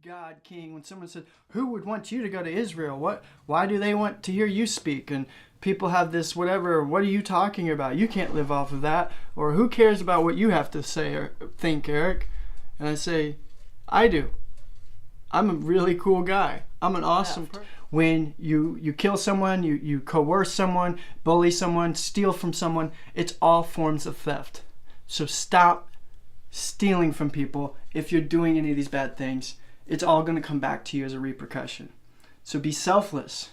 God king. When someone says, who would want you to go to Israel? Why do they want to hear you speak? And people have this whatever, what are you talking about? You can't live off of that. Or who cares about what you have to say or think, Erik? And I say, I do. I'm a really cool guy. I'm an awesome person. When you kill someone, you coerce someone, bully someone, steal from someone, it's all forms of theft. So stop stealing from people. If you're doing any of these bad things, it's all going to come back to you as a repercussion. So be selfless.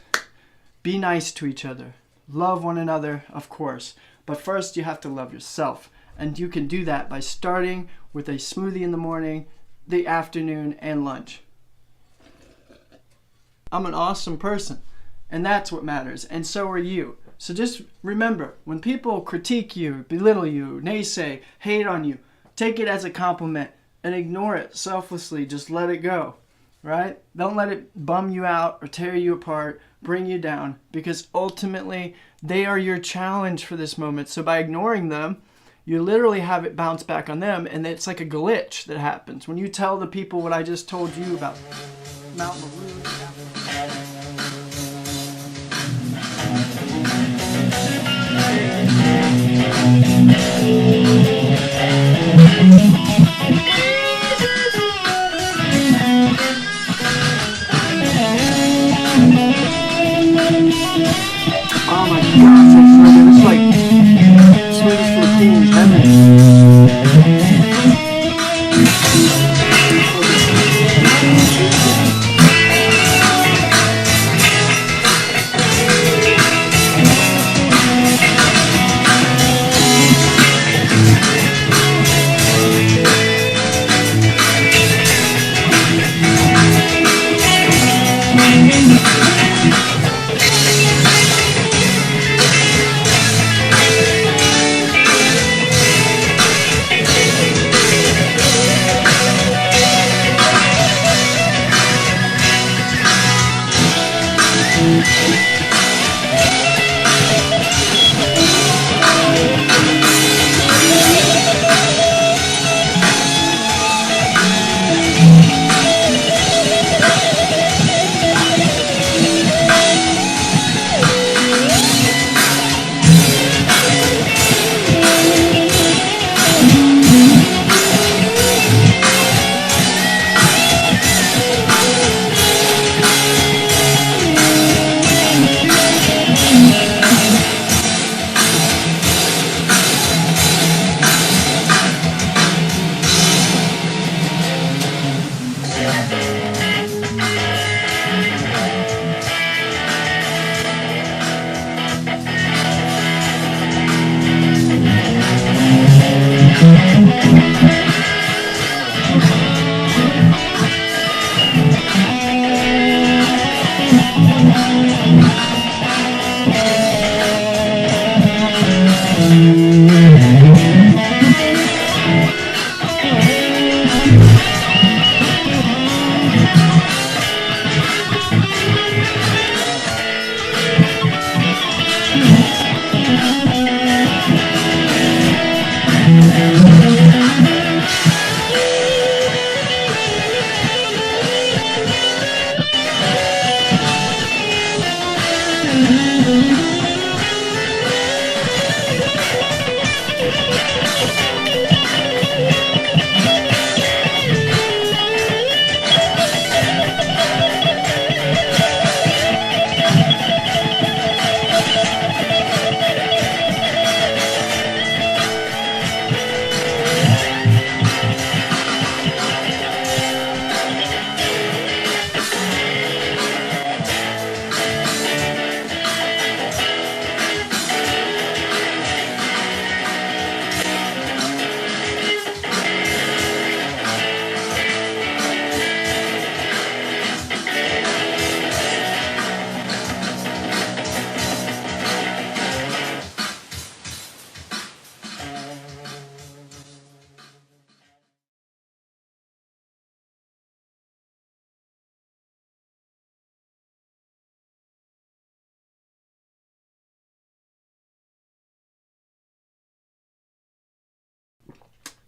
Be nice to each other. Love one another, of course. But first, you have to love yourself. And you can do that by starting with a smoothie in the morning, the afternoon, and lunch. I'm an awesome person. And that's what matters. And so are you. So just remember, when people critique you, belittle you, naysay, hate on you, take it as a compliment and ignore it selflessly. Just let it go, right? Don't let it bum you out or tear you apart, bring you down, because ultimately they are your challenge for this moment. So by ignoring them, you literally have it bounce back on them, and it's like a glitch that happens. When you tell the people what I just told you about Mount Meru. Oh my gosh, that's so good. It's like smoothies for the king's heaven.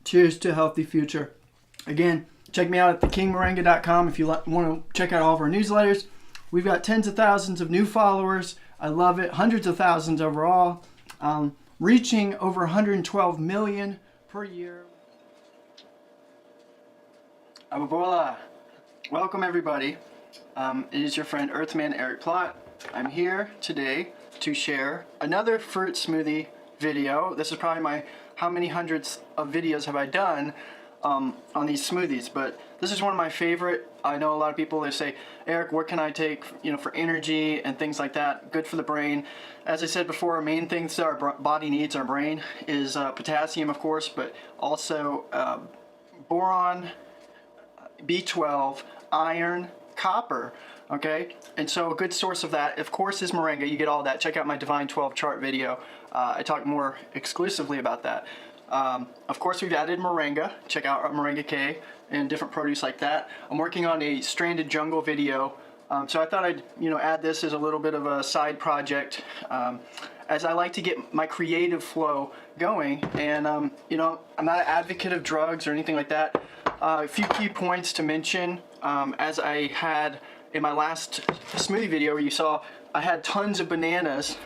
Cheers to a healthy future. Again, Check me out at thekingmoringa.com if you want to check out all of our newsletters. We've got tens of thousands of new followers. I love it. Hundreds of thousands overall. Reaching over 112 million per year. Abobola. Welcome everybody. It is your friend Earthman Erik Plott. I'm here today to share another fruit smoothie video. This is probably how many hundreds of videos have I done on these smoothies, but this is one of my favorite. I know a lot of people, they say, Erik, what can I take, for energy and things like that, good for the brain. As I said before, our main things that our body needs, our brain, is potassium, of course, but also boron, B12, iron, copper, okay? And so a good source of that, of course, is moringa. You get all that. Check out my Divine 12 chart video. I talk more exclusively about that. Of course, we've added moringa. Check out our Moringa K and different produce like that. I'm working on a stranded jungle video, so I thought I'd add this as a little bit of a side project, as I like to get my creative flow going. And I'm not an advocate of drugs or anything like that. A few key points to mention, as I had in my last smoothie video where you saw I had tons of bananas.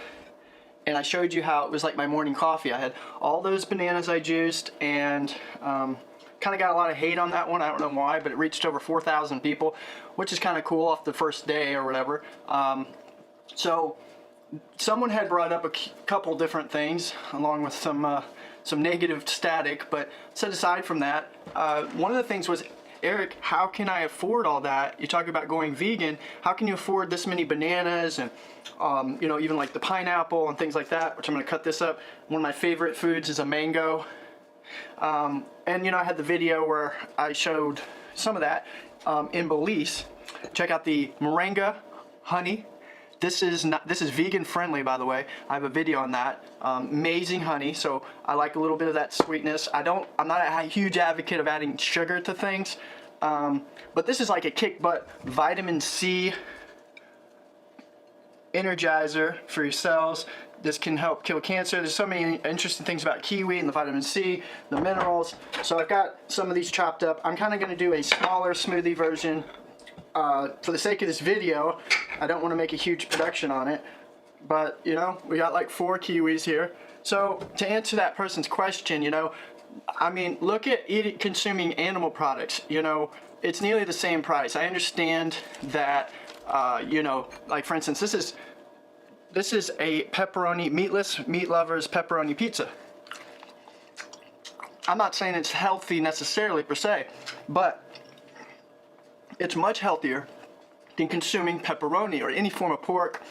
And I showed you how it was like my morning coffee. I had all those bananas I juiced, and kind of got a lot of hate on that one. I don't know why, but it reached over 4,000 people, which is kind of cool off the first day or whatever. So someone had brought up a couple different things along with some negative static, but set aside from that, one of the things was, Erik, how can I afford all that? You talk about going vegan. How can you afford this many bananas and, even like the pineapple and things like that, which I'm going to cut this up. One of my favorite foods is a mango. And, I had the video where I showed some of that in Belize. Check out the Moringa honey. This is vegan friendly, by the way. I have a video on that. Amazing honey, so I like a little bit of that sweetness. I'm not a huge advocate of adding sugar to things, but this is like a kick butt vitamin C energizer for your cells. This can help kill cancer. There's so many interesting things about kiwi and the vitamin C, the minerals. So I've got some of these chopped up. I'm kind of going to do a smaller smoothie version. For the sake of this video, I don't want to make a huge production on it, but we got like 4 kiwis here. So to answer that person's question, look at consuming animal products. It's nearly the same price. I understand that, like for instance, this is a pepperoni, meatless, meat lovers pepperoni pizza. I'm not saying it's healthy necessarily per se, but it's much healthier than consuming pepperoni or any form of pork.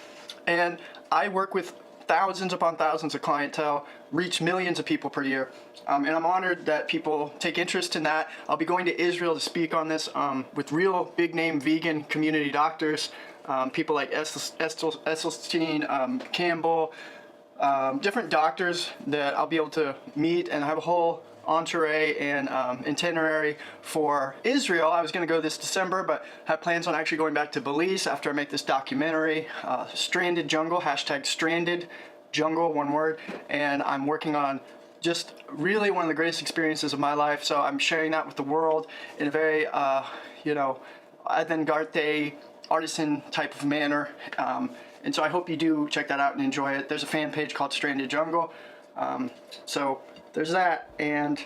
And I work with thousands upon thousands of clientele, reach millions of people per year. And I'm honored that people take interest in that. I'll be going to Israel to speak on this with real big name vegan community doctors, people like Esselstyn, Campbell, different doctors that I'll be able to meet, and I have a whole entree and itinerary for Israel. I was going to go this December, but have plans on actually going back to Belize after I make this documentary, Stranded Jungle, #Stranded Jungle, one word, and I'm working on just really one of the greatest experiences of my life, so I'm sharing that with the world in a very, avant-garde, artisan type of manner, and so I hope you do check that out and enjoy it. There's a fan page called Stranded Jungle, so there's that. And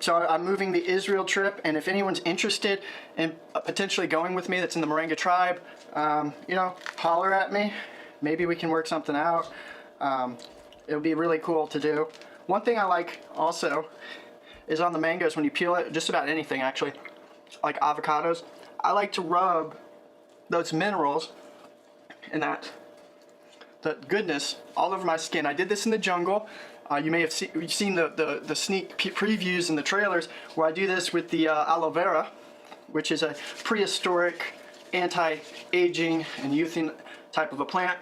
so I'm moving the Israel trip, and if anyone's interested in potentially going with me that's in the Moringa tribe, holler at me. Maybe we can work something out. It would be really cool to do. One thing I like also is on the mangoes, when you peel it, just about anything actually, like avocados, I like to rub those minerals and the goodness all over my skin. I did this in the jungle. You may have seen the sneak previews in the trailers where I do this with the aloe vera, which is a prehistoric, anti-aging and youthing type of a plant.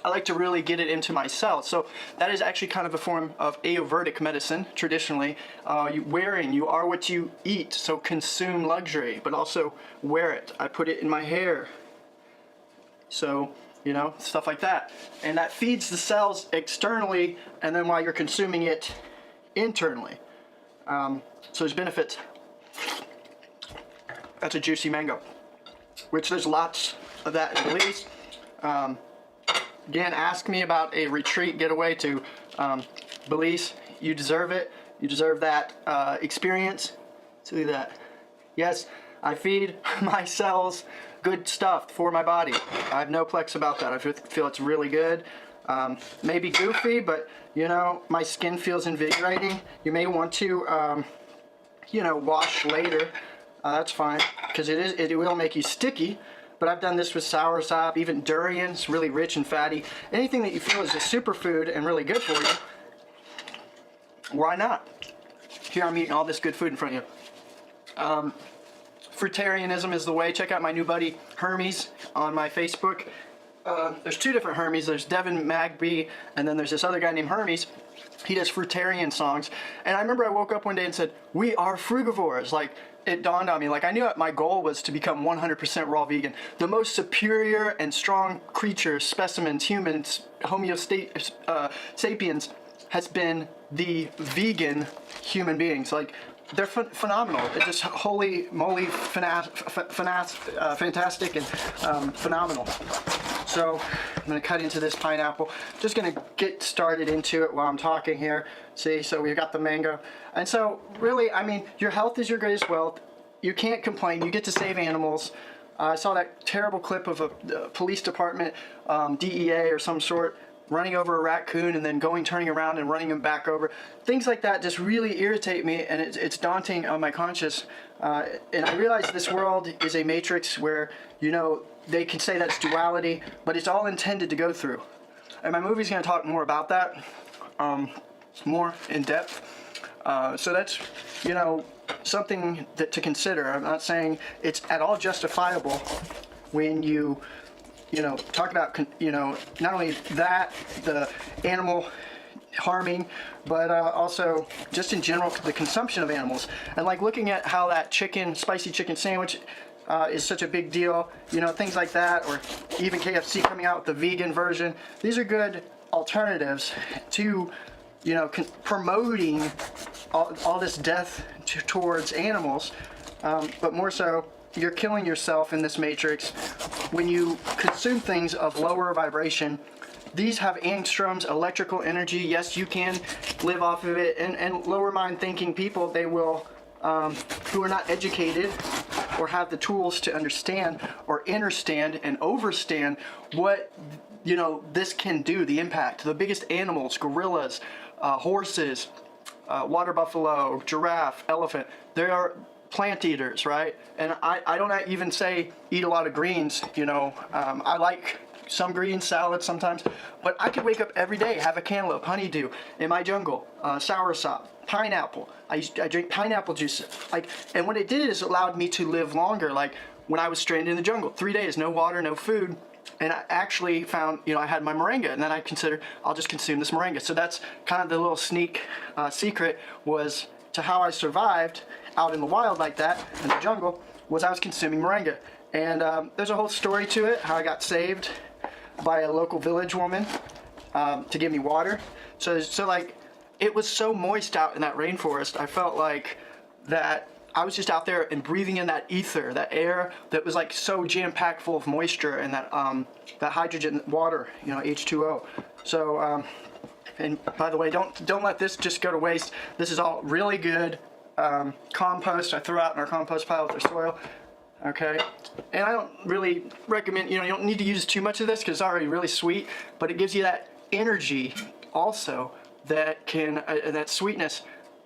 I like to really get it into my cells. So that is actually kind of a form of Ayurvedic medicine, traditionally. You are what you eat, so consume luxury, but also wear it. I put it in my hair. So, stuff like that. And that feeds the cells externally, and then while you're consuming it internally. So there's benefits. That's a juicy mango, which there's lots of that in Belize. Again, ask me about a retreat getaway to Belize. You deserve it. You deserve that experience. See that? Yes, I feed my cells good stuff for my body. I have no plex about that. I feel it's really good. Maybe goofy, but you know, my skin feels invigorating. You may want to, you know, wash later. That's fine, because it will make you sticky. But I've done this with soursop, even durians, really rich and fatty. Anything that you feel is a superfood and really good for you, why not? Here I'm eating all this good food in front of you. Fruitarianism is the way. Check out my new buddy Hermes on my Facebook. There's two different Hermes. There's Devin Magby, and then there's this other guy named Hermes. He does fruitarian songs. And I remember I woke up one day and said, we are frugivores. Like, it dawned on me, like I knew my goal was to become 100% raw vegan. The most superior and strong creatures, specimens, humans, Homo sapiens, has been the vegan human beings. Like, they're phenomenal. It's just holy moly fantastic and phenomenal. So I'm gonna cut into this pineapple. Just gonna get started into it while I'm talking here. See, so we've got the mango. And so really, I mean, your health is your greatest wealth. You can't complain. You get to save animals. I saw that terrible clip of a police department, DEA or some sort, running over a raccoon and then turning around and running him back over. Things like that just really irritate me, and it's daunting on my conscience. And I realize this world is a matrix where, you know, they can say that's duality, but it's all intended to go through. And my movie's going to talk more about that, more in depth. So that's, you know, something to consider. I'm not saying it's at all justifiable when you know, talk about, you know, not only that, the animal harming, but also just in general the consumption of animals. And like looking at how that spicy chicken sandwich is such a big deal, you know, things like that, or even KFC coming out with the vegan version. These are good alternatives to, you know, promoting all this death towards animals, but more so, you're killing yourself in this matrix when you consume things of lower vibration. These have angstroms, electrical energy. Yes, you can live off of it. And lower mind thinking people, they will, who are not educated or have the tools to understand or understand and overstand what, you know, this can do, the impact. The biggest animals, gorillas, horses, water buffalo, giraffe, elephant, they are plant eaters, right? And I don't even say eat a lot of greens, you know. I like some green salads sometimes, but I could wake up every day, have a cantaloupe, honeydew in my jungle, soursop, pineapple. I drink pineapple juice. Like, and what it did is allowed me to live longer. Like when I was stranded in the jungle, 3 days, no water, no food. And I actually found, you know, I had my moringa, and then I considered I'll just consume this moringa. So that's kind of the little sneak secret was to how I survived out in the wild like that, in the jungle, was I was consuming moringa. And there's a whole story to it, how I got saved by a local village woman to give me water. So like, it was so moist out in that rainforest, I felt like that I was just out there and breathing in that ether, that air that was like so jam-packed full of moisture and that hydrogen water, you know, H2O. So, and by the way, don't let this just go to waste. This is all really good compost I throw out in our compost pile with our soil. Okay, and I don't really recommend, you know, you don't need to use too much of this because it's already really sweet, but it gives you that energy also that can, that sweetness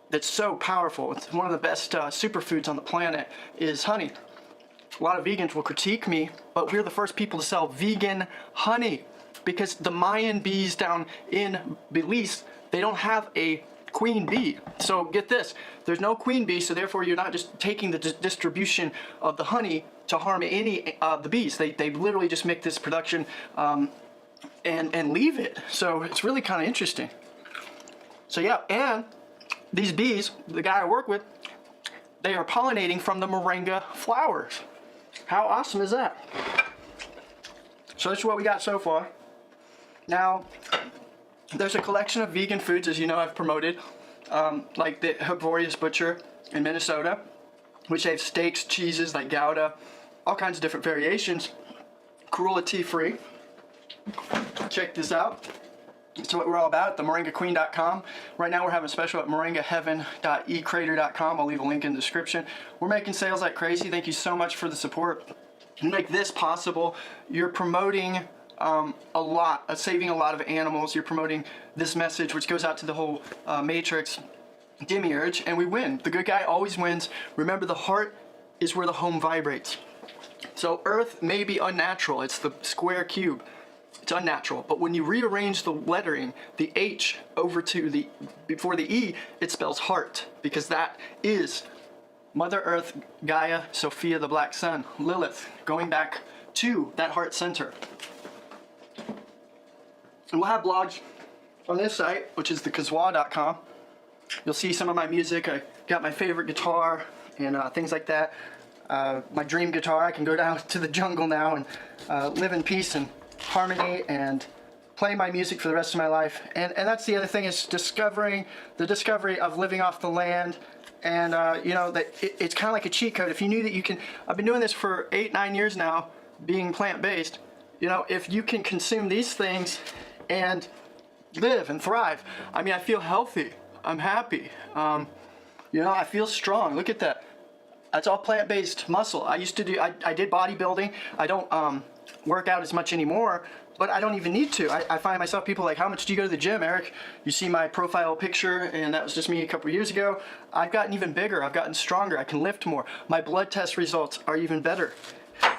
that's so powerful. It's one of the best superfoods on the planet is honey. A lot of vegans will critique me, but we're the first people to sell vegan honey because the Mayan bees down in Belize, they don't have a queen bee. So get this, there's no queen bee, so therefore you're not just taking the distribution of the honey to harm any of the bees. They literally just make this production and leave it. So it's really kind of interesting. So yeah, and these bees, the guy I work with, they are pollinating from the moringa flowers. How awesome is that? So this is what we got so far. Now, there's a collection of vegan foods, as you know, I've promoted, like the Herbaceous Butcher in Minnesota. which they have steaks, cheeses like Gouda, all kinds of different variations, cruelty-free. Check this out. It's what we're all about, themoringaqueen.com. Right now we're having a special at moringaheaven.ecrater.com. I'll leave a link in the description. We're making sales like crazy. Thank you so much for the support. You make this possible. You're promoting saving a lot of animals. You're promoting this message, which goes out to the whole Matrix demiurge, and we win. The good guy always wins. Remember, the heart is where the home vibrates. So Earth may be unnatural. It's the square cube. It's unnatural. But when you rearrange the lettering, the H over to before the E, it spells heart, because that is Mother Earth, Gaia, Sophia, the Black Sun, Lilith, going back to that heart center. And we'll have blogs on this site, which is TheKazweh.com. You'll see some of my music. I got my favorite guitar and things like that. My dream guitar. I can go down to the jungle now and live in peace and harmony and play my music for the rest of my life. And that's the other thing, is the discovery of living off the land. And you know, that it's kind of like a cheat code. If you knew that you can, I've been doing this for 8-9 years now, being plant-based. You know, if you can consume these things and live and thrive. I mean, I feel healthy. I'm happy. You know, I feel strong. Look at that. That's all plant-based muscle. I used to do, I did bodybuilding. I don't work out as much anymore, but I don't even need to. I find myself, people like, how much do you go to the gym, Eric? You see my profile picture, and that was just me a couple years ago. I've gotten even bigger. I've gotten stronger. I can lift more. My blood test results are even better.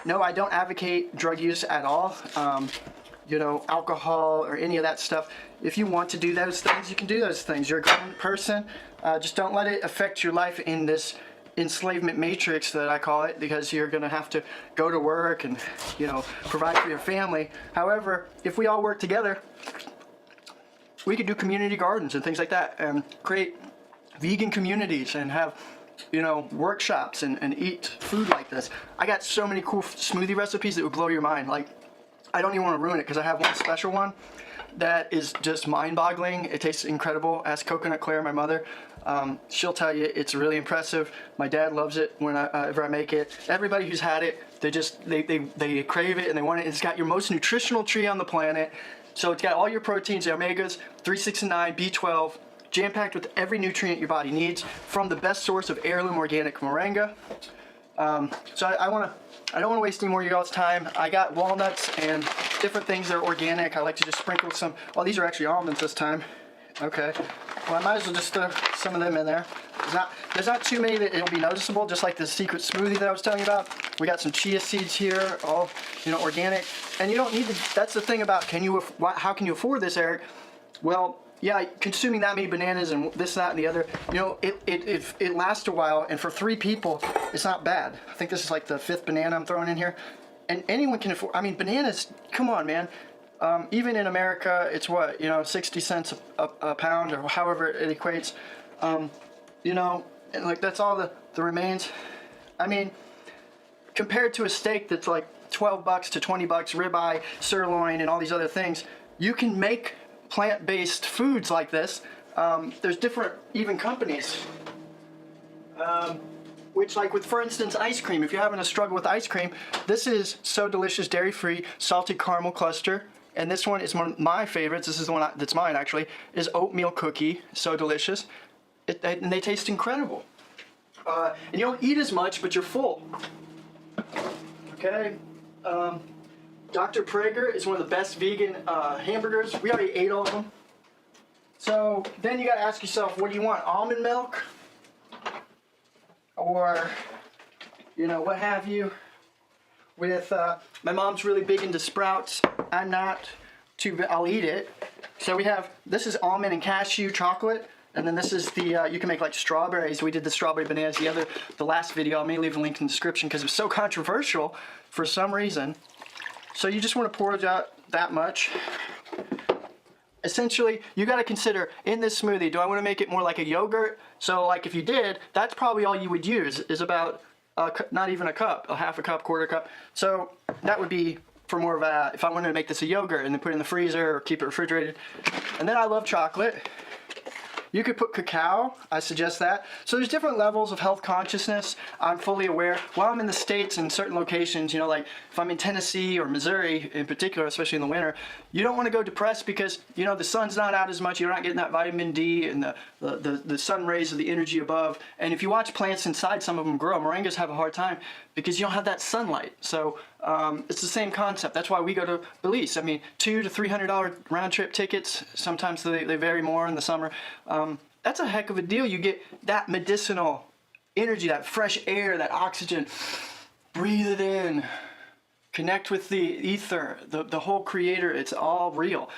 No, I don't advocate drug use at all. You know, alcohol or any of that stuff. If you want to do those things, you can do those things. You're a grown person. Just don't let it affect your life in this enslavement matrix that I call it, because you're going to have to go to work and, you know, provide for your family. However, if we all work together, we could do community gardens and things like that, and create vegan communities and have, you know, workshops and eat food like this. I got so many cool smoothie recipes that would blow your mind. Like, I don't even want to ruin it, because I have one special one that is just mind-boggling. It tastes incredible. Ask Coconut Claire, my mother. She'll tell you it's really impressive. My dad loves it whenever I make it. Everybody who's had it, they crave it and they want it. It's got your most nutritional tree on the planet. So it's got all your proteins, the omegas, 3, 6, and 9, B12, jam-packed with every nutrient your body needs from the best source of heirloom organic moringa. So I don't want to waste any more of you all's time. I got walnuts and different things that are organic. I like to just sprinkle some. Oh, these are actually almonds this time. Okay. Well, I might as well just throw some of them in there. There's not too many that it'll be noticeable, just like the secret smoothie that I was telling you about. We got some chia seeds here, all, you know, organic. And you don't need to, that's the thing about, how can you afford this, Eric? Well, yeah, consuming that many bananas and this, that, and the other, you know, it lasts a while, and for 3 people, it's not bad. I think this is like the 5th banana I'm throwing in here. And anyone can afford, I mean, bananas, come on, man. Even in America, it's what, you know, 60 cents a pound, or however it equates. You know, and like that's all the remains. I mean, compared to a steak that's like $12 to $20, ribeye, sirloin, and all these other things, you can make plant-based foods like this. There's different even companies, which, like with, for instance, ice cream. If you're having a struggle with ice cream, this is So Delicious dairy-free salted caramel cluster. And this one is one of my favorites. This is the one that's mine, actually, is oatmeal cookie. So delicious. And they taste incredible. And you don't eat as much, but you're full. Okay. Dr. Prager is one of the best vegan hamburgers. We already ate all of them. So then you got to ask yourself, what do you want? Almond milk? Or, you know, what have you? With, my mom's really big into Sprouts. I'm not too, I'll eat it. So we have, this is almond and cashew chocolate. And then this is the, you can make like strawberries. We did the strawberry bananas the last video. I may leave a link in the description because it was so controversial for some reason. So you just want to pour out that much. Essentially, you got to consider in this smoothie, do I want to make it more like a yogurt? So like if you did, that's probably all you would use, is about not even a cup, a half a cup, quarter cup. So that would be for more of a, if I wanted to make this a yogurt and then put it in the freezer or keep it refrigerated. And then I love chocolate. You could put cacao. I suggest that. So there's different levels of health consciousness. I'm fully aware. While I'm in the States in certain locations, like if I'm in Tennessee or Missouri in particular, especially in the winter, you don't want to go depressed because, the sun's not out as much. You're not getting that vitamin D and the sun rays of the energy above. And if you watch plants inside, some of them grow. Moringas have a hard time because you don't have that sunlight. So it's the same concept. That's why we go to Belize. I mean, $200 to $300 round trip tickets. Sometimes they vary more in the summer. That's a heck of a deal. You get that medicinal energy, that fresh air, that oxygen. Breathe it in. Connect with the ether, the whole creator. It's all real.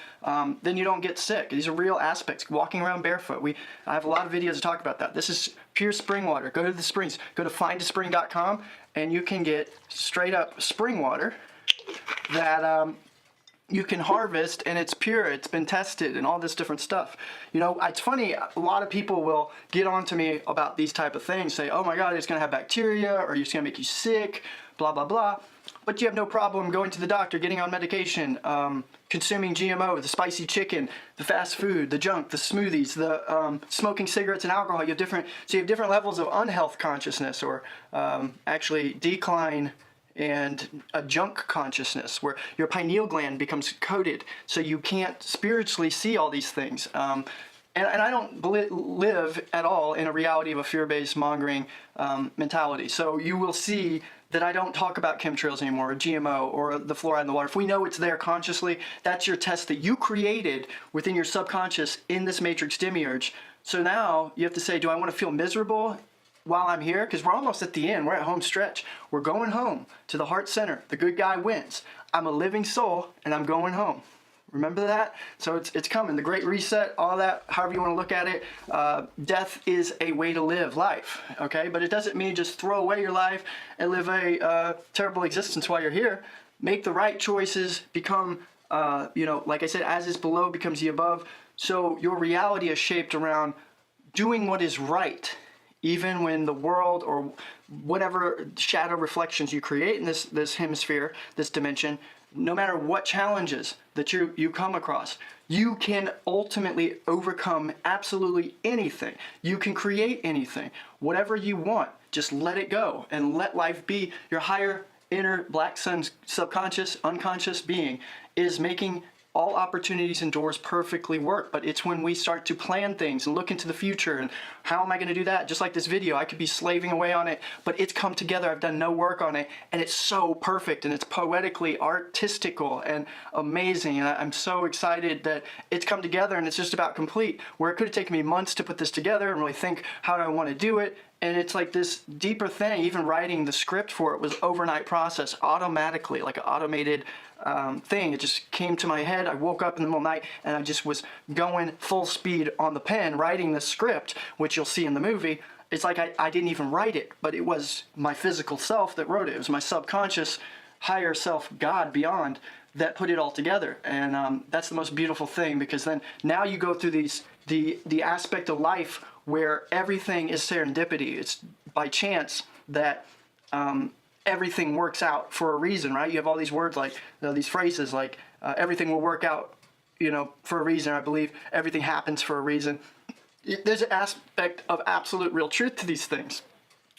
Then you don't get sick. These are real aspects. Walking around barefoot. I have a lot of videos to talk about that. This is pure spring water. Go to the springs. Go to findaspring.com and you can get straight up spring water that you can harvest, and it's pure. It's been tested and all this different stuff. It's funny. A lot of people will get on to me about these type of things. Say, oh my God, it's going to have bacteria or it's going to make you sick, blah, blah, blah. But you have no problem going to the doctor, getting on medication, consuming GMO, the spicy chicken, the fast food, the junk, the smoothies, the smoking cigarettes and alcohol. You have different levels of unhealth consciousness, or actually decline and a junk consciousness, where your pineal gland becomes coated, so you can't spiritually see all these things. And I don't live at all in a reality of a fear-based mongering mentality. So you will see that I don't talk about chemtrails anymore, or GMO, or the fluoride in the water. If we know it's there consciously, that's your test that you created within your subconscious in this matrix demiurge. So now you have to say, do I want to feel miserable while I'm here? Because we're almost at the end. We're at home stretch. We're going home to the heart center. The good guy wins. I'm a living soul, and I'm going home. Remember that? So it's coming. The Great Reset, all that, however you want to look at it. Death is a way to live life, okay? But it doesn't mean just throw away your life and live a terrible existence while you're here. Make the right choices, become, like I said, as is below becomes the above. So your reality is shaped around doing what is right, even when the world or whatever shadow reflections you create in this hemisphere, this dimension, no matter what challenges that you come across, you can ultimately overcome absolutely anything. You can create anything. Whatever you want, just let it go and let life be. Your higher inner black sun's subconscious, unconscious being is making all opportunities and doors perfectly work. But it's when we start to plan things and look into the future and how am I going to do that? Just like this video, I could be slaving away on it, but it's come together. I've done no work on it, and it's so perfect, and it's poetically artistical and amazing. And I'm so excited that it's come together, and it's just about complete, where it could have taken me months to put this together and really think, how do I want to do it? And it's like this deeper thing. Even writing the script for it was overnight process, automatically, like an automated thing. It just came to my head. I woke up in the middle of the night and I just was going full speed on the pen, writing the script, which you'll see in the movie. It's like I didn't even write it, but it was my physical self that wrote it. It was my subconscious, higher self, God beyond, that put it all together. And that's the most beautiful thing, because then now you go through the aspect of life where everything is serendipity. It's by chance that everything works out for a reason, right? You have all these words like, these phrases like, everything will work out, for a reason. I believe everything happens for a reason. There's an aspect of absolute real truth to these things.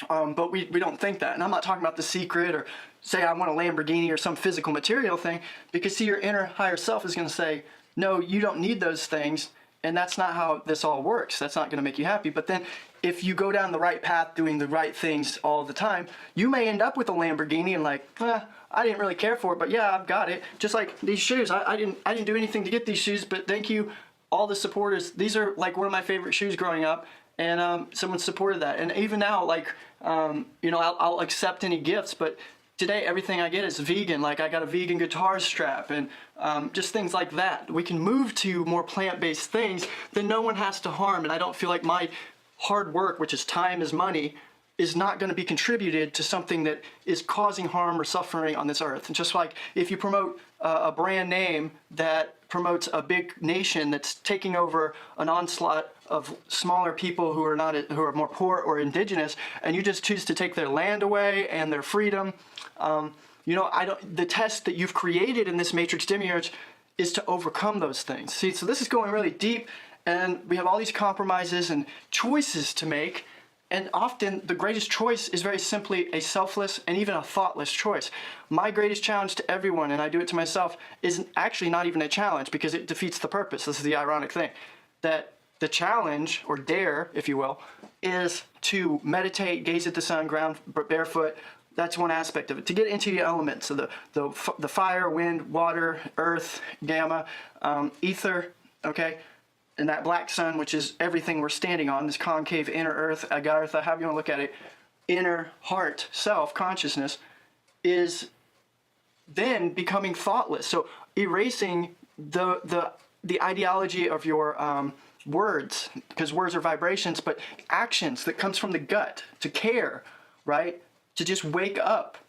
But we don't think that. And I'm not talking about The Secret or say I want a Lamborghini or some physical material thing, because see, your inner higher self is going to say, no, you don't need those things. And that's not how this all works. That's not going to make you happy. But then if you go down the right path, doing the right things all the time, you may end up with a Lamborghini and like, I didn't really care for it, but yeah, I've got it. Just like these shoes. I didn't do anything to get these shoes, but thank you, all the supporters. These are like one of my favorite shoes growing up, and someone supported that. And even now, like, I'll accept any gifts, but today everything I get is vegan. Like I got a vegan guitar strap and just things like that. We can move to more plant-based things that no one has to harm. And I don't feel like my hard work, which is time is money, is not going to be contributed to something that is causing harm or suffering on this earth. And just like if you promote a brand name that promotes a big nation that's taking over an onslaught of smaller people who are more poor or indigenous, and you just choose to take their land away and their freedom, the test that you've created in this matrix demiurge is to overcome those things. See, so this is going really deep, And we have all these compromises and choices to make. And often the greatest choice is very simply a selfless and even a thoughtless choice. My greatest challenge to everyone, and I do it to myself, is actually not even a challenge because it defeats the purpose. This is the ironic thing. That the challenge, or dare, if you will, is to meditate, gaze at the sun, ground barefoot. That's one aspect of it. To get into the elements of the fire, wind, water, earth, gamma, ether, okay? And that black sun, which is everything we're standing on, this concave inner earth, agartha, however you want to look at it, inner heart, self, consciousness, is then becoming thoughtless. So erasing the ideology of your words, because words are vibrations, but actions that comes from the gut, to care, right? To just wake up,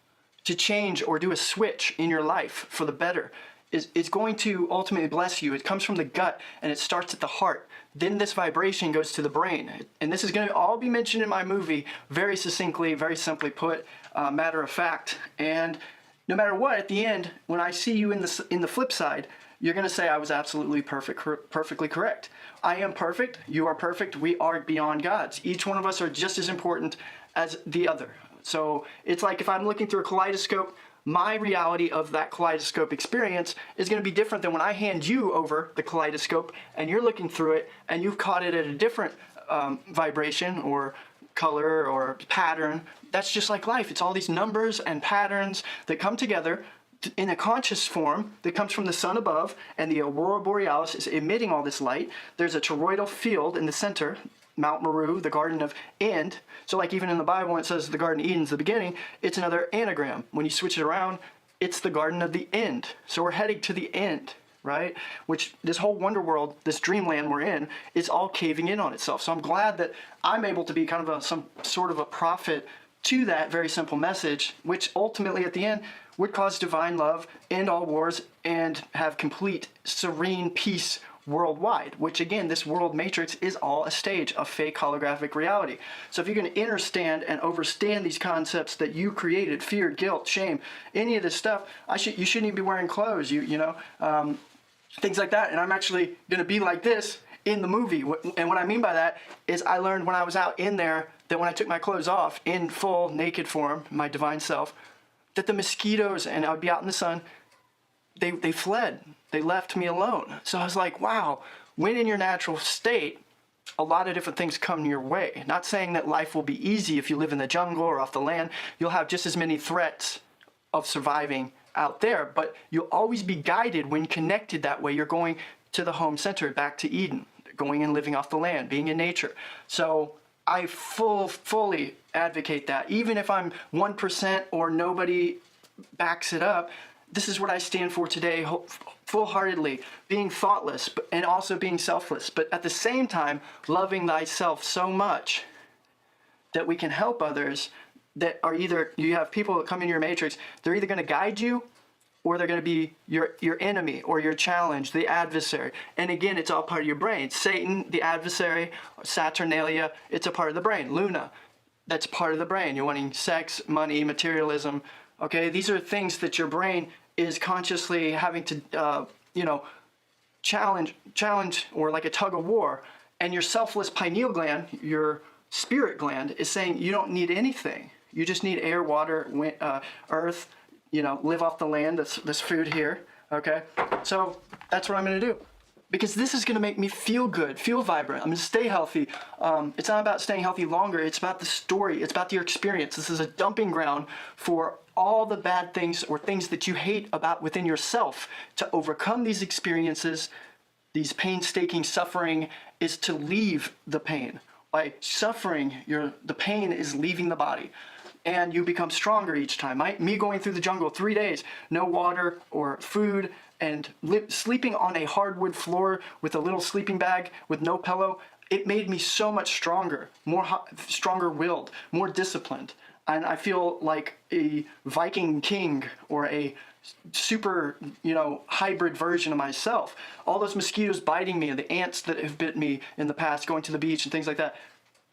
to change or do a switch in your life for the better. Is going to ultimately bless you. It comes from the gut and it starts at the heart. Then this vibration goes to the brain. And this is going to all be mentioned in my movie very succinctly, very simply put, matter of fact. And no matter what, at the end, when I see you in the flip side, you're going to say I was absolutely perfectly correct. I am perfect. You are perfect. We are beyond gods. Each one of us are just as important as the other. So it's like if I'm looking through a kaleidoscope, my reality of that kaleidoscope experience is going to be different than when I hand you over the kaleidoscope and you're looking through it and you've caught it at a different vibration or color or pattern. That's just like life. It's all these numbers and patterns that come together in a conscious form that comes from the sun above, and the aurora borealis is emitting all this light. There's a toroidal field in the center, Mount Meru, the Garden of End. So like even in the Bible when it says the Garden of Eden's the beginning, it's another anagram. When you switch it around, it's the Garden of the End. So we're heading to the end, right? Which this whole wonder world, this dreamland we're in, is all caving in on itself. So I'm glad that I'm able to be kind of some sort of a prophet to that very simple message, which ultimately at the end would cause divine love, end all wars, and have complete serene peace worldwide, which again, this world matrix is all a stage of fake holographic reality. So if you're going to understand and overstand these concepts that you created, fear, guilt, shame, any of this stuff, you shouldn't even be wearing clothes, things like that. And I'm actually going to be like this in the movie. And what I mean by that is I learned when I was out in there that when I took my clothes off in full naked form, my divine self, that the mosquitoes, and I would be out in the sun, they fled. They left me alone. So I was like, wow, when in your natural state, a lot of different things come your way. Not saying that life will be easy if you live in the jungle or off the land. You'll have just as many threats of surviving out there, but you'll always be guided when connected that way. You're going to the home center, back to Eden, going and living off the land, being in nature. So I fully advocate that. Even if I'm 1% or nobody backs it up, this is what I stand for today, full-heartedly, being thoughtless and also being selfless, but at the same time, loving thyself so much that we can help others that are either, you have people that come in your matrix, they're either going to guide you or they're going to be your enemy or your challenge, the adversary. And again, it's all part of your brain. Satan, the adversary, Saturnalia, it's a part of the brain. Luna, that's part of the brain. You're wanting sex, money, materialism. Okay, these are things that your brain is consciously having to, challenge or like a tug of war. And your selfless pineal gland, your spirit gland, is saying you don't need anything. You just need air, water, wind, earth, live off the land, this food here, okay? So that's what I'm gonna do. Because this is gonna make me feel good, feel vibrant. I'm gonna stay healthy. It's not about staying healthy longer, it's about the story, it's about your experience. This is a dumping ground for all the bad things or things that you hate about within yourself. To overcome these experiences, these painstaking suffering, is to leave the pain. By suffering, the pain is leaving the body. And you become stronger each time. Me going through the jungle 3 days, no water or food, and sleeping on a hardwood floor with a little sleeping bag with no pillow, it made me so much stronger, stronger-willed, more disciplined. And I feel like a Viking king or a super, hybrid version of myself. All those mosquitoes biting me and the ants that have bit me in the past, going to the beach and things like that,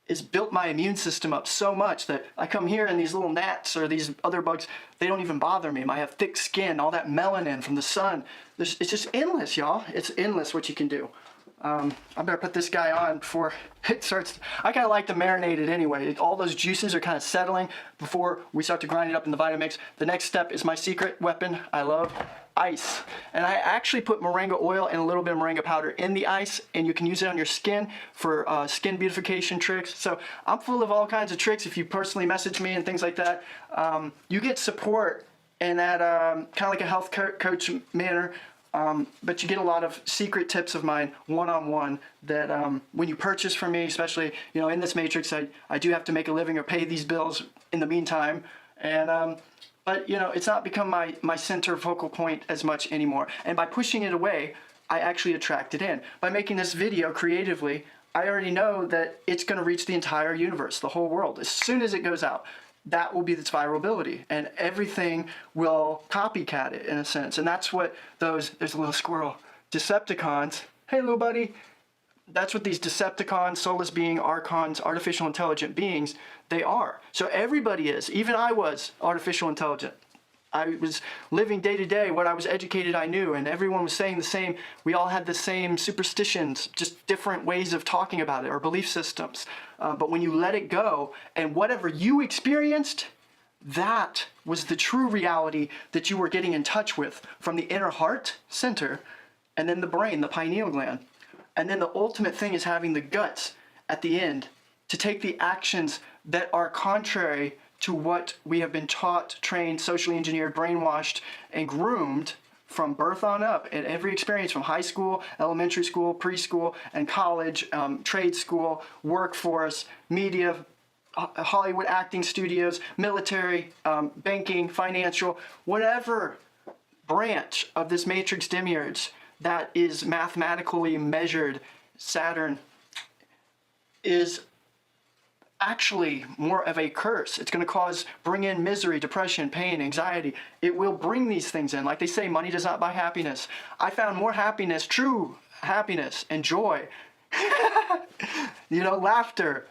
has built my immune system up so much that I come here and these little gnats or these other bugs, they don't even bother me. I have thick skin, all that melanin from the sun. It's just endless, y'all. It's endless what you can do. I better put this guy on before it starts. I kind of like to marinate it anyway. All those juices are kind of settling before we start to grind it up in the Vitamix. The next step is my secret weapon I love, ice. And I actually put moringa oil and a little bit of moringa powder in the ice, and you can use it on your skin for skin beautification tricks. So I'm full of all kinds of tricks. If you personally message me and things like that, you get support in that kind of like a health coach manner. But you get a lot of secret tips of mine one-on-one that when you purchase from me, especially, you know, in this matrix, I do have to make a living or pay these bills in the meantime. And but you know, it's not become my center focal point as much anymore. And by pushing it away, I actually attract it in. By making this video creatively, I already know that it's going to reach the entire universe, the whole world. As soon as it goes out, that will be its virality, and everything will copycat it in a sense. And that's what there's a little squirrel, Decepticons. Hey, little buddy. That's what these Decepticons, soulless being, archons, artificial intelligent beings, they are. So everybody is. Even I was artificial intelligent. I was living day to day what I was educated I knew, and everyone was saying the same. We all had the same superstitions, just different ways of talking about it, or belief systems. But when you let it go, and whatever you experienced, that was the true reality that you were getting in touch with from the inner heart center, and then the brain, the pineal gland. And then the ultimate thing is having the guts at the end to take the actions that are contrary to what we have been taught, trained, socially engineered, brainwashed, and groomed from birth on up in every experience, from high school, elementary school, preschool, and college, trade school, workforce, media, Hollywood acting studios, military, banking, financial, whatever branch of this matrix demiurge that is mathematically measured, Saturn is actually more of a curse. It's going to bring in misery, depression, pain, anxiety. It will bring these things in. Like they say, money does not buy happiness. I found more happiness, true happiness and joy, you know, laughter,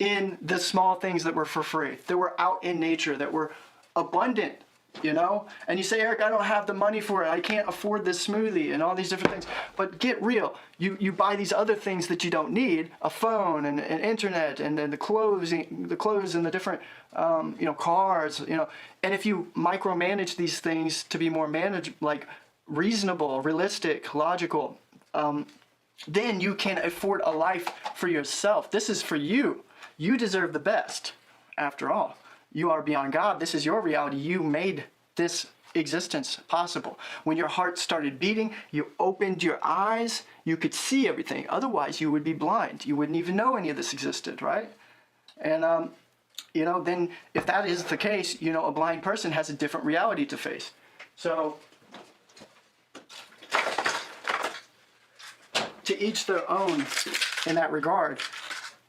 in the small things that were for free, that were out in nature, that were abundant. You know, and you say, Eric, I don't have the money for it. I can't afford this smoothie and all these different things. But get real. You buy these other things that you don't need, a phone and internet and the clothes and the different, you know, cars, you know. And if you micromanage these things to be more reasonable, realistic, logical, then you can afford a life for yourself. This is for you. You deserve the best, after all. You are beyond God. This is your reality. You made this existence possible. When your heart started beating, you opened your eyes, you could see everything. Otherwise, you would be blind. You wouldn't even know any of this existed, right? And, you know, then if that is the case, you know, a blind person has a different reality to face. So, to each their own in that regard.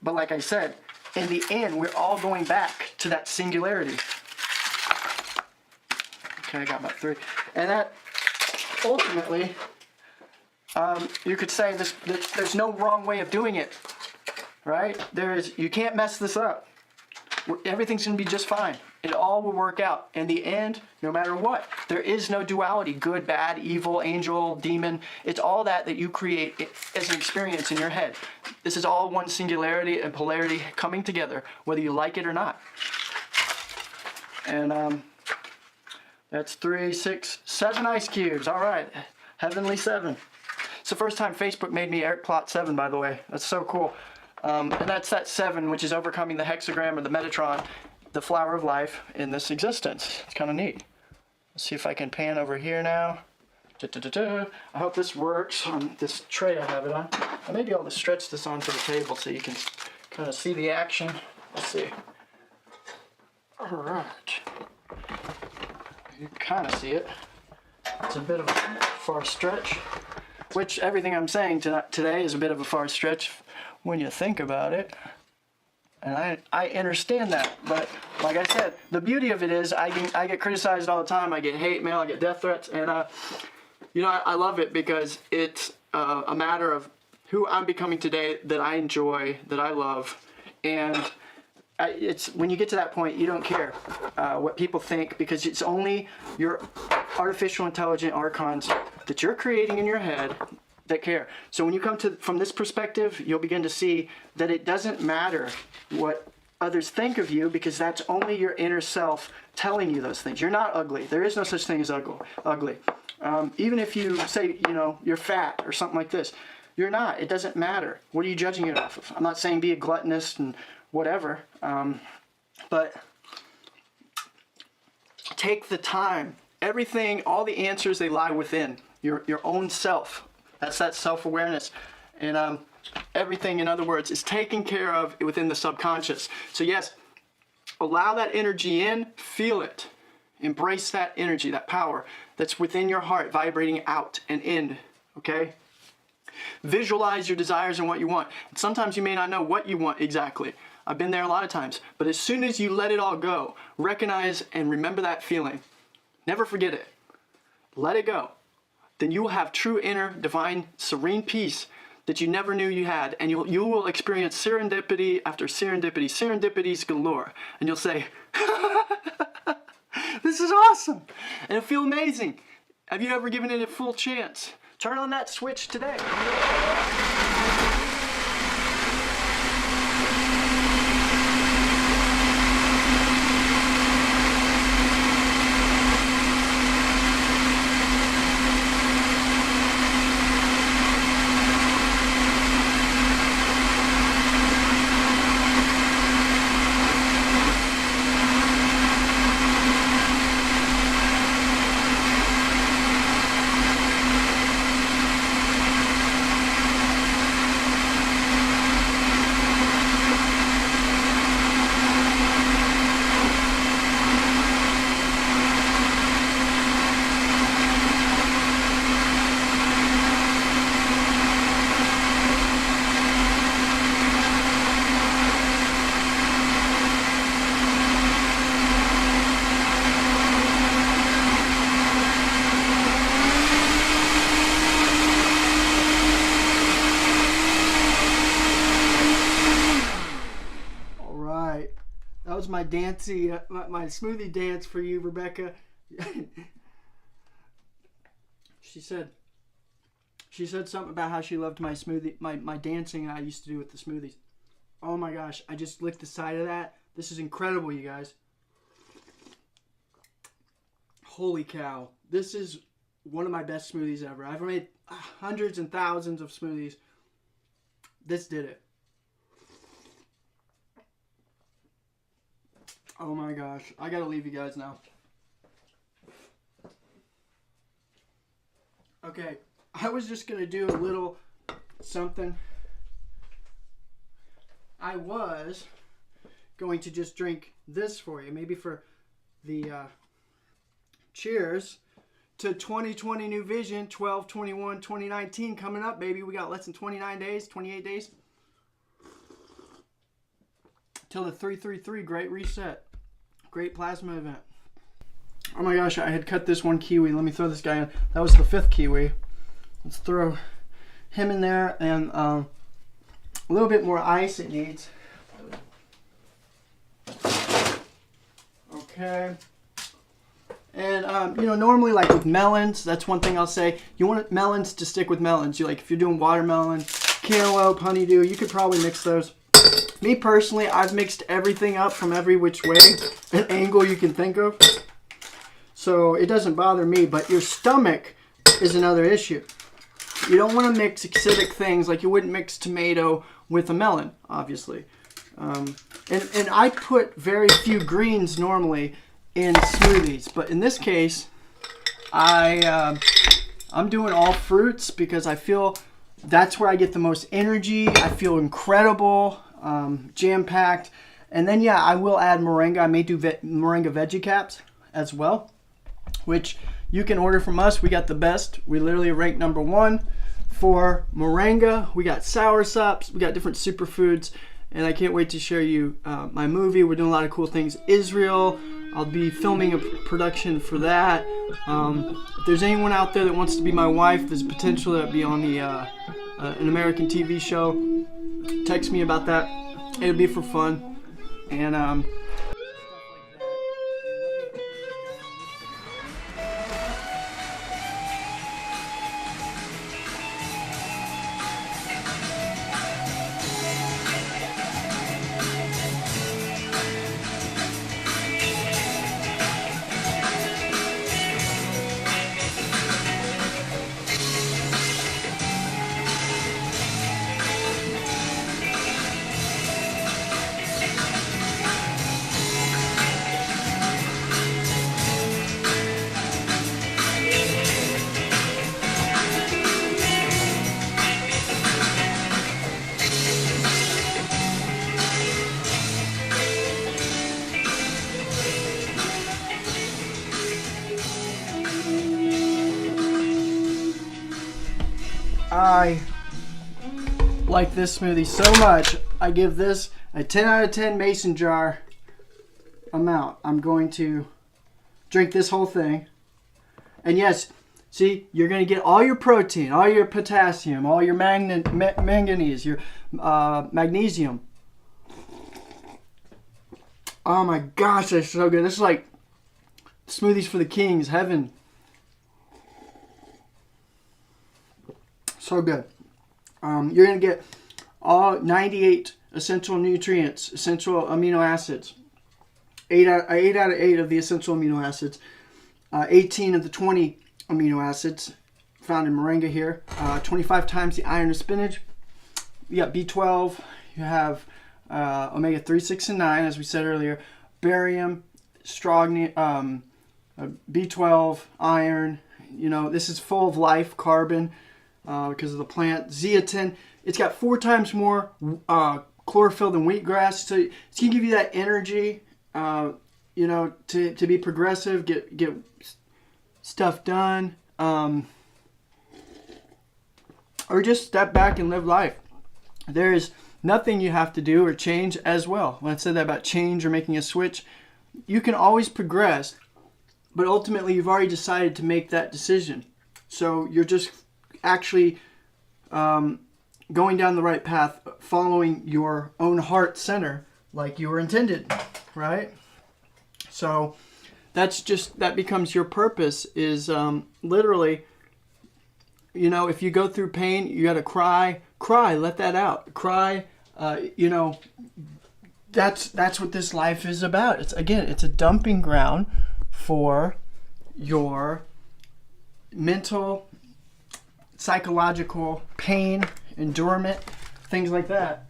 But like I said, in the end, we're all going back to that singularity. Okay, I got about 3. And that, ultimately, you could say there's no wrong way of doing it, right? You can't mess this up. Everything's going to be just fine. It all will work out. In the end, no matter what, there is no duality, good, bad, evil, angel, demon. It's all that you create as an experience in your head. This is all one singularity and polarity coming together, whether you like it or not. And that's 3, 6, 7 ice cubes. All right, heavenly 7. It's the first time Facebook made me Erik Plott 7, by the way. That's so cool. And that's that 7, which is overcoming the hexagram or the Metatron, the flower of life in this existence. It's kind of neat. Let's see if I can pan over here now. I hope this works on this tray I have it on. I may be able to stretch this onto the table so you can kind of see the action. Let's see. All right. You kind of see it. It's a bit of a far stretch, which everything I'm saying today is a bit of a far stretch when you think about it. And I understand that, but like I said, the beauty of it is I get criticized all the time. I get hate mail, I get death threats, and you know, I love it because it's a matter of who I'm becoming today, that I enjoy, that I love, and it's when you get to that point, you don't care what people think, because it's only your artificial intelligent archons that you're creating in your head that care. So when you come to from this perspective, you'll begin to see that it doesn't matter what others think of you, because that's only your inner self telling you those things. You're not ugly. There is no such thing as ugly. Even if you say, you know, you're fat or something like this, you're not. It doesn't matter. What are you judging it off of? I'm not saying be a gluttonous and whatever, but take the time. Everything, all the answers, they lie within your own self. That's that self-awareness. And everything, in other words, is taken care of within the subconscious. So yes, allow that energy in, feel it. Embrace that energy, that power that's within your heart, vibrating out and in, okay? Visualize your desires and what you want. And sometimes you may not know what you want exactly. I've been there a lot of times. But as soon as you let it all go, recognize and remember that feeling. Never forget it. Let it go. Then you will have true inner, divine, serene peace that you never knew you had. And you will experience serendipity after serendipity, serendipities galore. And you'll say, this is awesome. And it'll feel amazing. Have you ever given it a full chance? Turn on that switch today. That was my dancey, my smoothie dance for you, Rebecca. She said something about how she loved my smoothie, my dancing I used to do with the smoothies. Oh my gosh, I just licked the side of that. This is incredible, you guys. Holy cow. This is one of my best smoothies ever. I've made hundreds and thousands of smoothies. This did it. Oh my gosh. I gotta leave you guys now. Okay. I was just gonna do a little something. I was going to just drink this for you. Maybe for the cheers to 2020 New Vision, 12/21/2019 coming up, baby. We got less than 29 days, 28 days. Till the 333 Great Reset. Great Plasma event. Oh my gosh, I had cut this one kiwi. Let me throw this guy in. That was the 5th kiwi. Let's throw him in there, and a little bit more ice it needs. Okay. And you know, normally like with melons, that's one thing I'll say. You want melons to stick with melons. You like if you're doing watermelon, cantaloupe, honeydew, you could probably mix those. Me personally, I've mixed everything up from every which way, an angle you can think of. So it doesn't bother me, but your stomach is another issue. You don't want to mix acidic things like you wouldn't mix tomato with a melon, obviously. And I put very few greens normally in smoothies, but in this case, I'm doing all fruits because I feel that's where I get the most energy. I feel incredible, jam-packed. And then, yeah, I will add moringa. I may do moringa veggie caps as well, which you can order from us. We got the best. We literally rank #1 for moringa. We got soursops. We got different superfoods. And I can't wait to show you my movie. We're doing a lot of cool things. Israel. I'll be filming a production for that. If there's anyone out there that wants to be my wife, there's potential to be on the an American TV show. Text me about that. It'll be for fun. and stuff like that. I like this smoothie so much, I give this a 10 out of 10 mason jar amount. I'm going to drink this whole thing. And yes, see, you're going to get all your protein, all your potassium, all your manganese, your magnesium. Oh my gosh, that's so good. This is like smoothies for the kings, heaven. So good. You're going to get all 98 essential nutrients, essential amino acids. 8 out of 8 of the essential amino acids. 18 of the 20 amino acids found in moringa here. 25 times the iron of spinach. You got B12. You have omega-3, 6, and 9, as we said earlier. Barium, strontium, B12, iron. You know, this is full of life, carbon. Because of the plant. Zeatin, it's got 4 times more chlorophyll than wheatgrass, so it's going to give you that energy, you know, to be progressive, get stuff done, or just step back and live life. There is nothing you have to do or change as well. When I said that about change or making a switch, you can always progress, but ultimately you've already decided to make that decision. So you're just actually going down the right path, following your own heart center like you were intended, right? So that becomes your purpose, is literally, you know, if you go through pain, you got to cry, let that out, cry, you know, that's what this life is about. It's a dumping ground for your mental, psychological pain, endurance, things like that.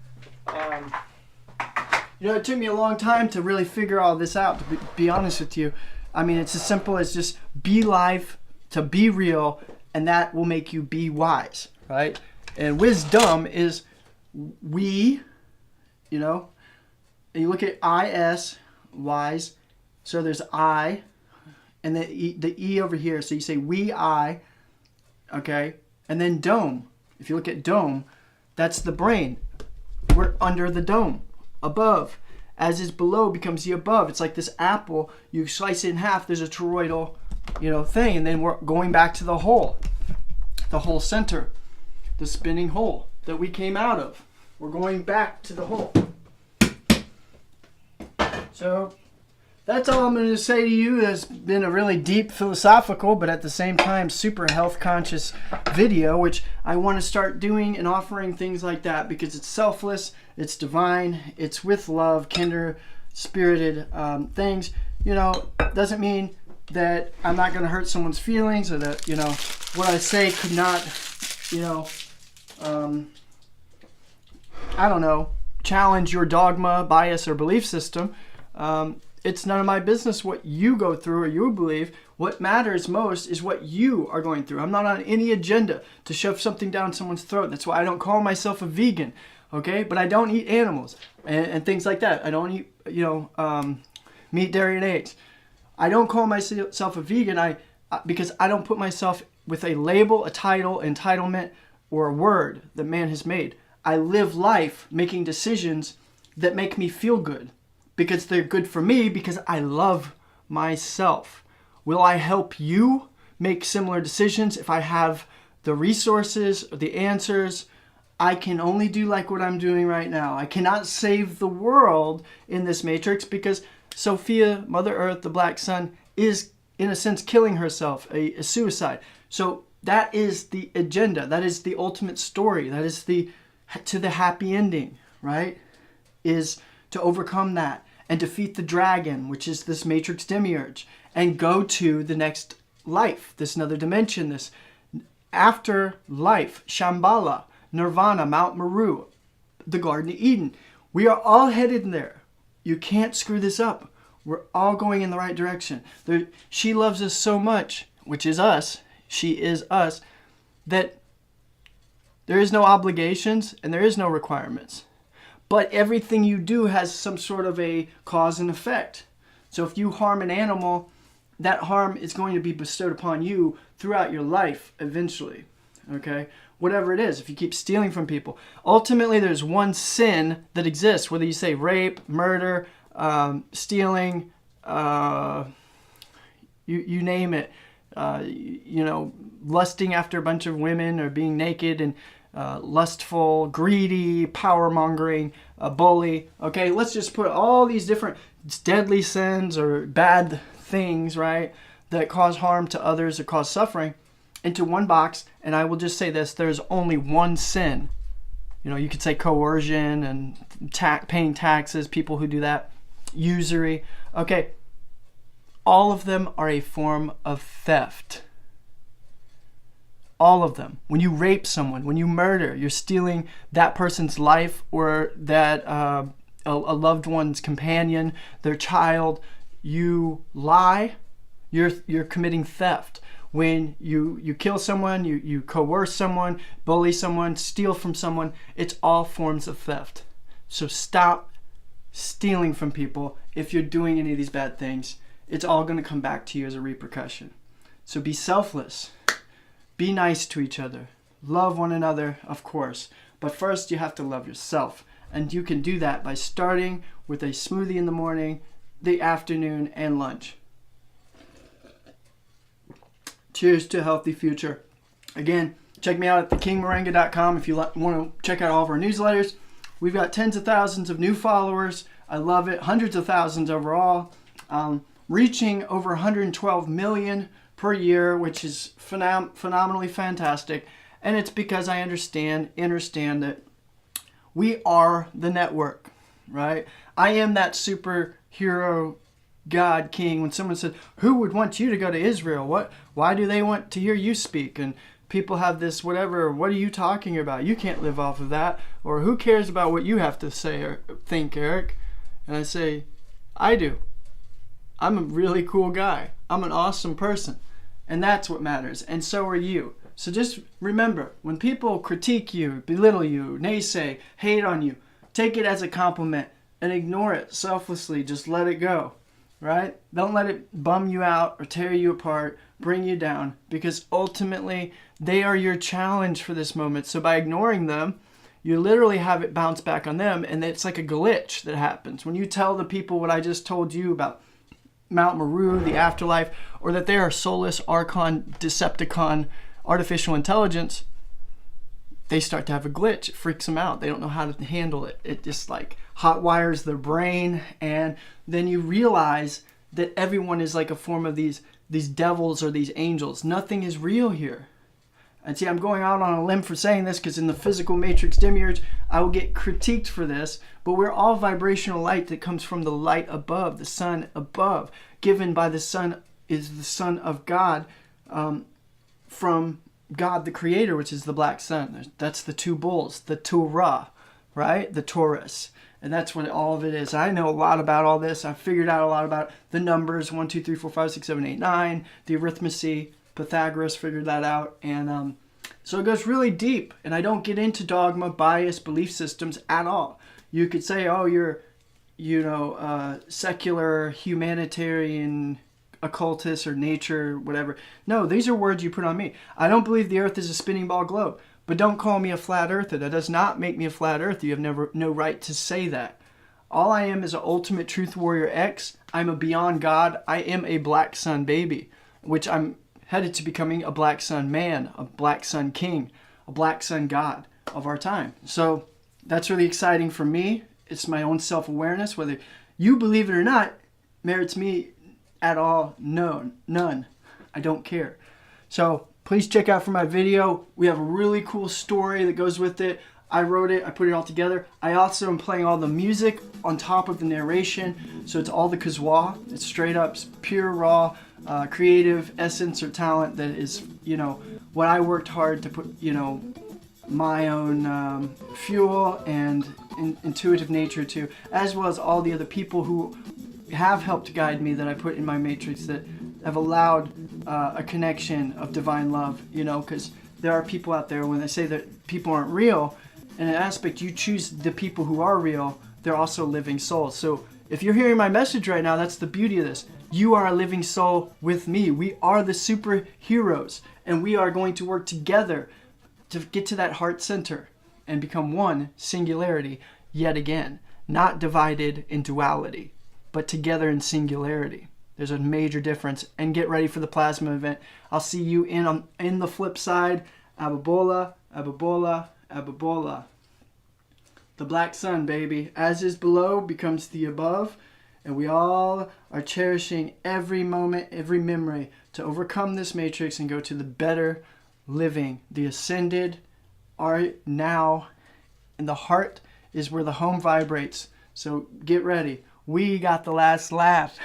You know, it took me a long time to really figure all this out, to be honest with you. I mean, it's as simple as just be life, to be real, and that will make you be wise, right? And wisdom is we, you know, and you look at I-S, wise, so there's I, and then the E over here, so you say we, I, okay? And then dome. If you look at dome, that's the brain. We're under the dome, above. As is below becomes the above. It's like this apple. You slice it in half. There's a toroidal, you know, thing, and then we're going back to the whole center, the spinning hole that we came out of. We're going back to the hole. So that's all I'm going to say to you. It's been a really deep philosophical, but at the same time super health conscious video, which I want to start doing and offering things like that because it's selfless, it's divine, it's with love, kinder spirited things. You know, doesn't mean that I'm not going to hurt someone's feelings, or that, you know, what I say could not, you know, I don't know, challenge your dogma, bias, or belief system. It's none of my business what you go through or you believe. What matters most is what you are going through. I'm not on any agenda to shove something down someone's throat. That's why I don't call myself a vegan, okay? But I don't eat animals and things like that. I don't eat, you know, meat, dairy, and eggs. I don't call myself a vegan because I don't put myself with a label, a title, entitlement, or a word that man has made. I live life making decisions that make me feel good, because they're good for me, because I love myself. Will I help you make similar decisions if I have the resources, the answers? I can only do like what I'm doing right now. I cannot save the world in this matrix because Sophia, Mother Earth, the Black Sun, is in a sense killing herself, a suicide. So that is the agenda. That is the ultimate story. That is to the happy ending, right? Is to overcome that and defeat the dragon, which is this matrix demiurge, and go to the next life, this another dimension, this after life, Shambhala, Nirvana, Mount Meru, the Garden of Eden. We are all headed there. You can't screw this up. We're all going in the right direction. She loves us so much, which is us. She is us, that there is no obligations and there is no requirements. But everything you do has some sort of a cause and effect. So if you harm an animal, that harm is going to be bestowed upon you throughout your life eventually. Okay? Whatever it is, if you keep stealing from people. Ultimately, there's one sin that exists, whether you say rape, murder, stealing, you name it. Lusting after a bunch of women or being naked and lustful, greedy, power-mongering, a bully. Okay, let's just put all these different deadly sins or bad things, right, that cause harm to others or cause suffering into one box, and I will just say this, there's only one sin. You could say coercion and paying taxes, people who do that, usury. Okay, all of them are a form of theft. All of them. When you rape someone, when you murder, you're stealing that person's life or that a loved one's companion, their child. You lie, you're committing theft. When you kill someone, you coerce someone, bully someone, steal from someone, it's all forms of theft. So stop stealing from people. If you're doing any of these bad things, it's all going to come back to you as a repercussion. So be selfless. Be nice to each other. Love one another, of course. But first, you have to love yourself. And you can do that by starting with a smoothie in the morning, the afternoon, and lunch. Cheers to a healthy future. Again, check me out at thekingmoringa.com if you want to check out all of our newsletters. We've got tens of thousands of new followers. I love it. Hundreds of thousands overall. Reaching over 112 million per year, which is phenomenally fantastic. And it's because I understand that we are the network, right? I am that superhero God king. When someone said, who would want you to go to Israel? Why do they want to hear you speak? And people have this whatever, what are you talking about? You can't live off of that. Or who cares about what you have to say or think, Erik? And I say, I do. I'm a really cool guy. I'm an awesome person. And that's what matters. And so are you. So just remember, when people critique you, belittle you, naysay, hate on you, take it as a compliment and ignore it selflessly. Just let it go, right? Don't let it bum you out or tear you apart, bring you down, because ultimately they are your challenge for this moment. So by ignoring them, you literally have it bounce back on them, and it's like a glitch that happens. When you tell the people what I just told you about Mount Meru, the afterlife, or that they are soulless, archon, Decepticon, artificial intelligence, they start to have a glitch. It freaks them out. They don't know how to handle it. It just like hot wires their brain, and then you realize that everyone is like a form of these devils or these angels. Nothing is real here. And see, I'm going out on a limb for saying this because in the physical matrix demiurge, I will get critiqued for this, but we're all vibrational light that comes from the light above, the sun above, given by the sun is the son of God, from God the creator, which is the black sun. That's the two bulls, the Torah, right? The Taurus. And that's what all of it is. I know a lot about all this. I figured out a lot about the numbers, 1, 2, 3, 4, 5, 6, 7, 8, 9, the arithmetic. Pythagoras figured that out, and so it goes really deep, and I don't get into dogma, bias, belief systems at all. You could say, oh, you're, secular, humanitarian, occultist, or nature, whatever. No, these are words you put on me. I don't believe the earth is a spinning ball globe, but don't call me a flat earther. That does not make me a flat earther. You have no right to say that. All I am is an ultimate truth warrior X. I'm a beyond God. I am a black sun baby, which I'm headed to becoming a black sun man, a black sun king, a black sun God. of our time. So that's really exciting for me. It's my own self-awareness. Whether you believe it or not merits me at all, none. I don't care. So please check out for my video. We have a really cool story that goes with it. I wrote it, I put it all together. I also am playing all the music on top of the narration. So it's all TheKazweh. It's straight up pure, raw, creative essence or talent that is, what I worked hard to put, my own fuel and intuitive nature to, as well as all the other people who have helped guide me that I put in my matrix that have allowed a connection of divine love, because there are people out there, when they say that people aren't real, in an aspect you choose the people who are real, they're also living souls. So if you're hearing my message right now, that's the beauty of this. You are a living soul with me. We are the superheroes, and we are going to work together to get to that heart center and become one singularity yet again, not divided in duality, but together in singularity. There's a major difference. And get ready for the plasma event. I'll see you in the flip side. Ababola, Ababola, Ababola. The black sun, baby. As is below becomes the above. And we all are cherishing every moment, every memory to overcome this matrix and go to the better living. The ascended are now, and the heart is where the home vibrates. So get ready. We got the last laugh.